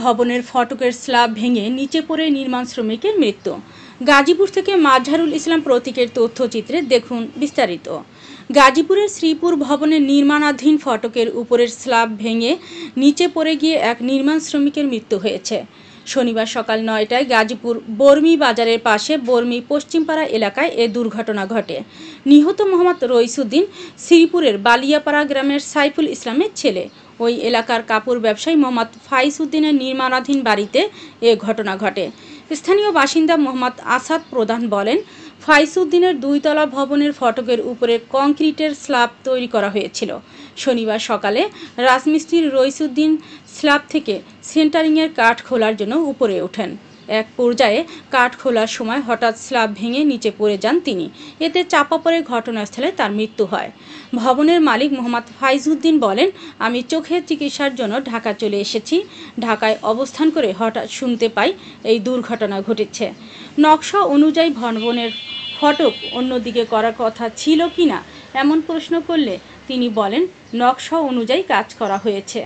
ভবনের ফটকের স্ল্যাব ভেঙে নিচে পড়ে নির্মাণ শ্রমিকের মৃত্যু। গাজীপুর থেকে মাজহারুল ইসলাম প্রতীকের তথ্যচিত্রে দেখুন বিস্তারিত। গাজীপুরের শ্রীপুর ভবনের নির্মাণাধীন ফটকের উপরের স্ল্যাব ভেঙে নিচে পড়ে গিয়ে এক নির্মাণ শ্রমিকের মৃত্যু হয়েছে। শনিবার সকাল 9টায় গাজীপুর বর্মি বাজারের পাশে বর্মি পশ্চিমপাড়া এলাকায় এ দুর্ঘটনা ঘটে। নিহত মোহাম্মদ রইসুদ্দিন শ্রীপুরের বালিয়াপাড়া গ্রামের সাইফুল ইসলামের ছেলে। ওই এলাকার কাপড় ব্যবসায়ী মোহাম্মদ ফাইজ উদ্দিনের নির্মাণাধীন বাড়িতে এ ঘটনা ঘটে। স্থানীয় বাসিন্দা মোহাম্মদ আসাদ প্রধান বলেন, ফাইজ উদ্দিনের 2তলা ভবনের ফটকের উপরে কংক্রিটের স্ল্যাব তৈরি করা হয়েছিল। শনিবার সকালে রাজমিস্ত্রি রইসুদ্দিন স্ল্যাব থেকে সেন্টারিংয়ের কাঠ খোলার জন্য উপরে ওঠেন। এক পর্যায়ে কাঠ খোলার সময় হঠাৎ স্ল্যাব ভেঙে নিচে পড়ে যান তিনি। এতে চাপা পড়ে ঘটনাস্থলে তার মৃত্যু হয়। ভবনের মালিক মোহাম্মদ ফাইজ উদ্দিন বলেন, আমি চোখের চিকিৎসার জন্য ঢাকা চলে এসেছি। ঢাকায় অবস্থান করে হঠাৎ শুনতে পাই এই দুর্ঘটনা ঘটেছে। নকশা অনুযায়ী ভবনের ফটক অন্যদিকে করার কথা ছিল কিনা এমন প্রশ্ন করলে তিনি বলেন, নকশা অনুযায়ী কাজ করা হয়েছে।